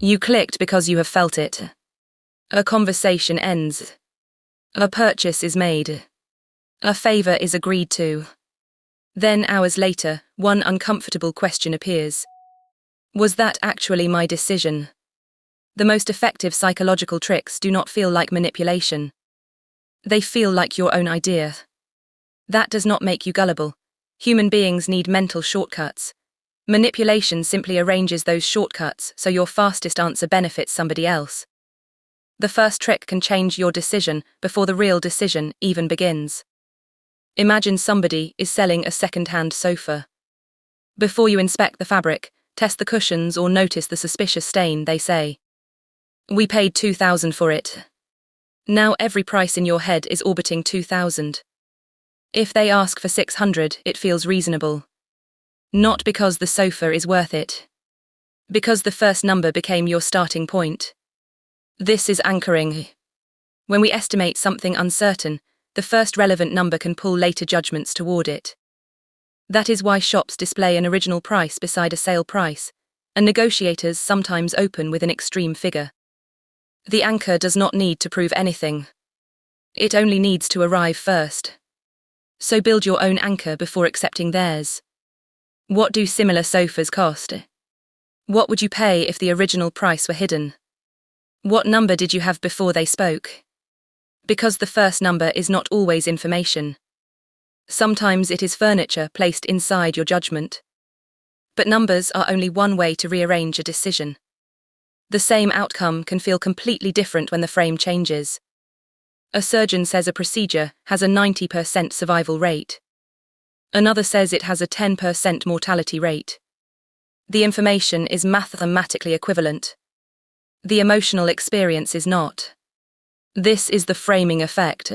You clicked because you have felt it. A conversation ends. A purchase is made. A favour is agreed to. Then hours later, one uncomfortable question appears. Was that actually my decision? The most effective psychological tricks do not feel like manipulation. They feel like your own idea. That does not make you gullible. Human beings need mental shortcuts. Manipulation simply arranges those shortcuts so your fastest answer benefits somebody else. The first trick can change your decision before the real decision even begins. Imagine somebody is selling a second-hand sofa. Before you inspect the fabric, test the cushions or notice the suspicious stain, they say. We paid $2,000 for it. Now every price in your head is orbiting 2,000. If they ask for 600, it feels reasonable. Not because the sofa is worth it. Because the first number became your starting point. This is anchoring. When we estimate something uncertain, the first relevant number can pull later judgments toward it. That is why shops display an original price beside a sale price, and negotiators sometimes open with an extreme figure. The anchor does not need to prove anything. It only needs to arrive first. So build your own anchor before accepting theirs. What do similar sofas cost? What would you pay if the original price were hidden? What number did you have before they spoke? Because the first number is not always information. Sometimes it is furniture placed inside your judgment. But numbers are only one way to rearrange a decision. The same outcome can feel completely different when the frame changes. A surgeon says a procedure has a 90% survival rate. Another says it has a 10% mortality rate. The information is mathematically equivalent. The emotional experience is not. This is the framing effect.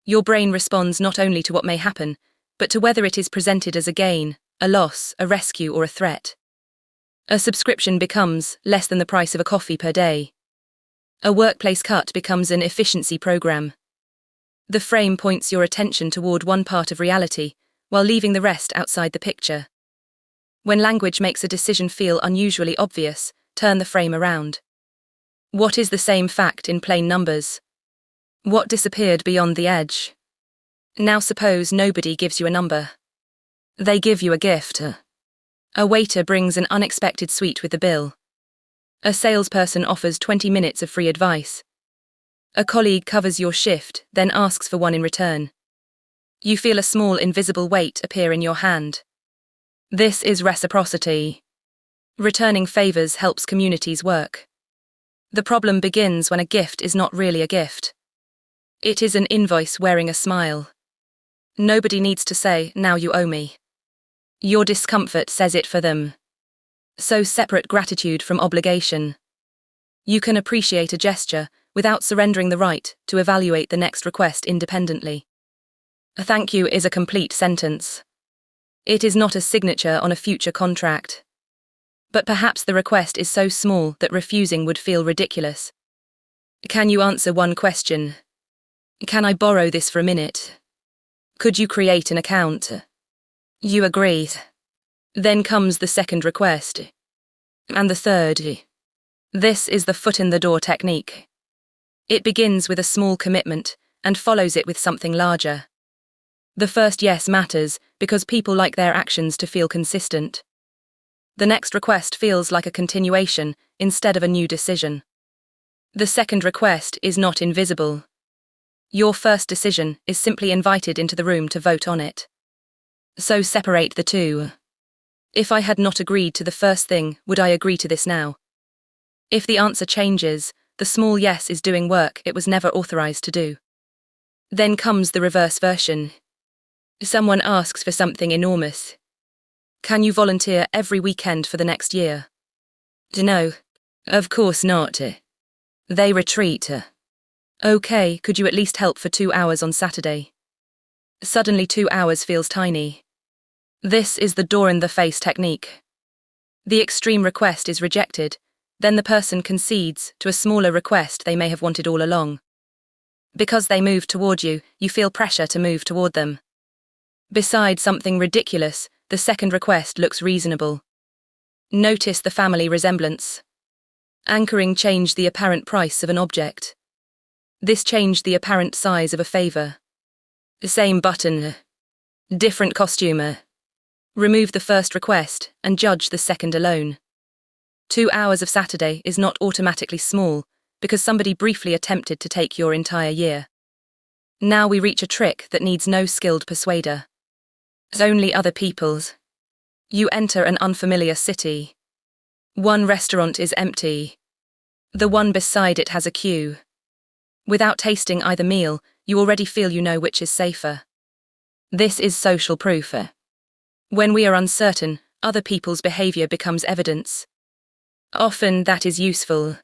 Your brain responds not only to what may happen, but to whether it is presented as a gain, a loss, a rescue, or a threat. A subscription becomes less than the price of a coffee per day. A workplace cut becomes an efficiency program. The frame points your attention toward one part of reality, while leaving the rest outside the picture. When language makes a decision feel unusually obvious, turn the frame around. What is the same fact in plain numbers? What disappeared beyond the edge? Now suppose nobody gives you a number. They give you a gift. A waiter brings an unexpected sweet with the bill. A salesperson offers 20 minutes of free advice. A colleague covers your shift, then asks for one in return. You feel a small invisible weight appear in your hand. This is reciprocity. Returning favors helps communities work. The problem begins when a gift is not really a gift. It is an invoice wearing a smile. Nobody needs to say, "Now you owe me." Your discomfort says it for them. So separate gratitude from obligation. You can appreciate a gesture without surrendering the right to evaluate the next request independently. A thank you is a complete sentence. It is not a signature on a future contract. But perhaps the request is so small that refusing would feel ridiculous. Can you answer one question? Can I borrow this for a minute? Could you create an account? You agree. Then comes the second request. And the third. This is the foot in the door technique. It begins with a small commitment and follows it with something larger. The first yes matters because people like their actions to feel consistent. The next request feels like a continuation instead of a new decision. The second request is not invisible. Your first decision is simply invited into the room to vote on it. So separate the two. If I had not agreed to the first thing, would I agree to this now? If the answer changes, the small yes is doing work it was never authorized to do. Then comes the reverse version. Someone asks for something enormous. Can you volunteer every weekend for the next year? No. Of course not. They retreat. Okay, could you at least help for 2 hours on Saturday? Suddenly 2 hours feels tiny. This is the door-in-the-face technique. The extreme request is rejected, then the person concedes to a smaller request they may have wanted all along. Because they move toward you, you feel pressure to move toward them. Beside something ridiculous, the second request looks reasonable. Notice the family resemblance. Anchoring changed the apparent price of an object. This changed the apparent size of a favour. The same button, different costume. Remove the first request and judge the second alone. 2 hours of Saturday is not automatically small because somebody briefly attempted to take your entire year. Now we reach a trick that needs no skilled persuader. Only other people's. You enter an unfamiliar city. One restaurant is empty. The one beside it has a queue. Without tasting either meal, you already feel you know which is safer. This is social proof. When we are uncertain, other people's behavior becomes evidence. Often that is useful.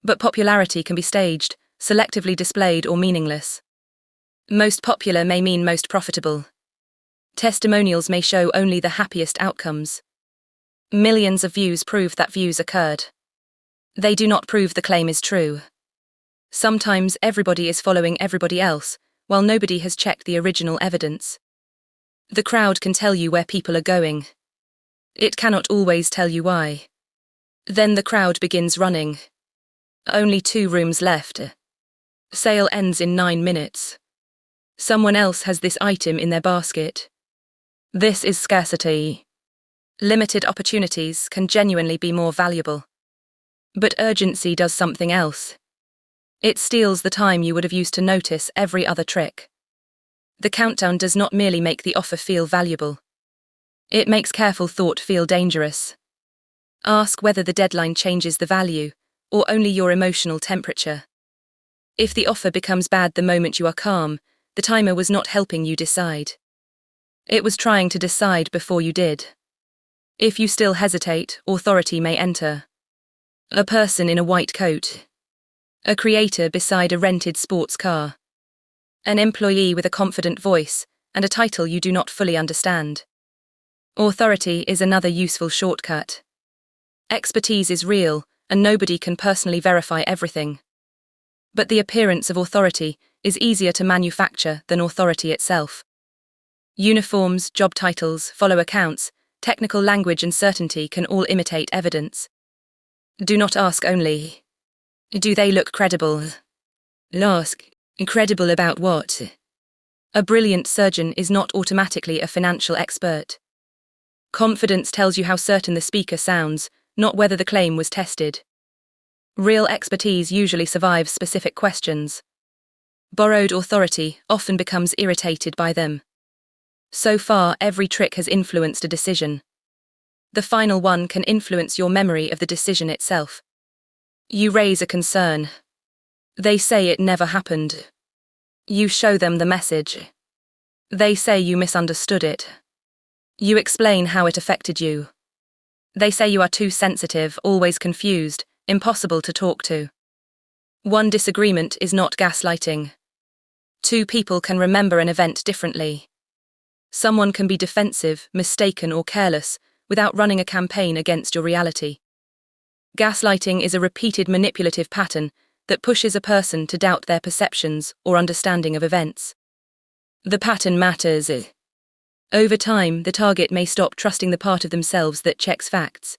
But popularity can be staged, selectively displayed, or meaningless. Most popular may mean most profitable. Testimonials may show only the happiest outcomes. Millions of views prove that views occurred. They do not prove the claim is true. Sometimes everybody is following everybody else, while nobody has checked the original evidence. The crowd can tell you where people are going. It cannot always tell you why. Then the crowd begins running. Only 2 rooms left. Sale ends in 9 minutes. Someone else has this item in their basket. This is scarcity. Limited opportunities can genuinely be more valuable. But urgency does something else. It steals the time you would have used to notice every other trick. The countdown does not merely make the offer feel valuable. It makes careful thought feel dangerous. Ask whether the deadline changes the value, or only your emotional temperature. If the offer becomes bad the moment you are calm, the timer was not helping you decide. It was trying to decide before you did. If you still hesitate, authority may enter. A person in a white coat. A creator beside a rented sports car. An employee with a confident voice and a title you do not fully understand. Authority is another useful shortcut. Expertise is real, and nobody can personally verify everything. But the appearance of authority is easier to manufacture than authority itself. Uniforms, job titles, follow accounts, technical language and certainty can all imitate evidence. Do not ask only, do they look credible? Ask, credible about what? A brilliant surgeon is not automatically a financial expert. Confidence tells you how certain the speaker sounds, not whether the claim was tested. Real expertise usually survives specific questions. Borrowed authority often becomes irritated by them. So far, every trick has influenced a decision. The final one can influence your memory of the decision itself. You raise a concern. They say it never happened. You show them the message. They say you misunderstood it. You explain how it affected you. They say you are too sensitive, always confused, impossible to talk to. One disagreement is not gaslighting. 2 people can remember an event differently. Someone can be defensive, mistaken, or careless without running a campaign against your reality. Gaslighting is a repeated manipulative pattern that pushes a person to doubt their perceptions or understanding of events. The pattern matters. Over time, the target may stop trusting the part of themselves that checks facts.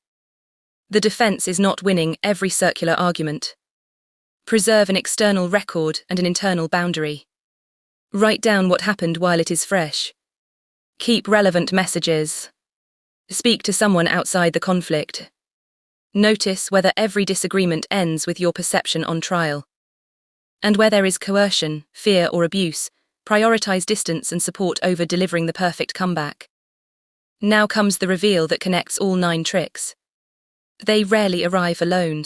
The defense is not winning every circular argument. Preserve an external record and an internal boundary. Write down what happened while it is fresh. Keep relevant messages. Speak to someone outside the conflict. Notice whether every disagreement ends with your perception on trial. And where there is coercion, fear, or abuse, prioritize distance and support over delivering the perfect comeback. Now comes the reveal that connects all 9 tricks. They rarely arrive alone.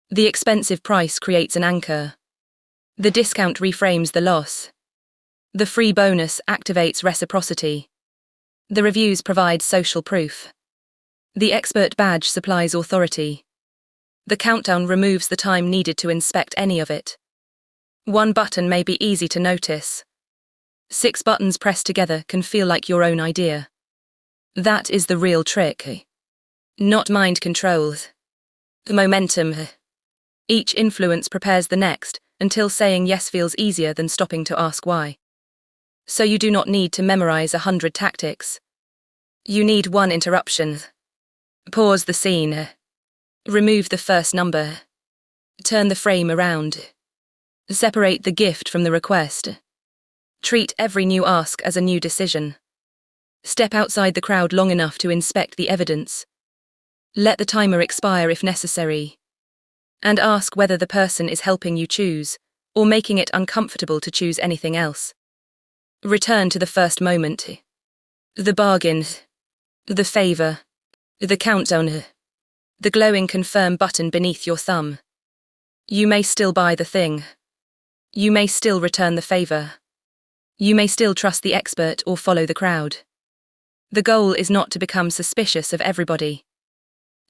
The expensive price creates an anchor. The discount reframes the loss. The free bonus activates reciprocity. The reviews provide social proof. The expert badge supplies authority. The countdown removes the time needed to inspect any of it. One button may be easy to notice. 6 buttons pressed together can feel like your own idea. That is the real trick. Not mind control. The momentum. Each influence prepares the next, until saying yes feels easier than stopping to ask why. So you do not need to memorize 100 tactics. You need one interruption. Pause the scene. Remove the first number. Turn the frame around. Separate the gift from the request. Treat every new ask as a new decision. Step outside the crowd long enough to inspect the evidence. Let the timer expire if necessary. And ask whether the person is helping you choose, or making it uncomfortable to choose anything else. Return to the first moment. The bargain. The favour. The countdown. The glowing confirm button beneath your thumb. You may still buy the thing. You may still return the favour. You may still trust the expert or follow the crowd. The goal is not to become suspicious of everybody.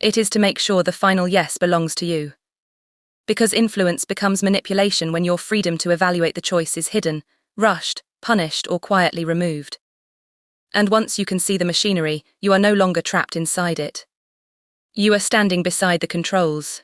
It is to make sure the final yes belongs to you. Because influence becomes manipulation when your freedom to evaluate the choice is hidden, rushed, punished, or quietly removed. And once you can see the machinery, you are no longer trapped inside it. You are standing beside the controls.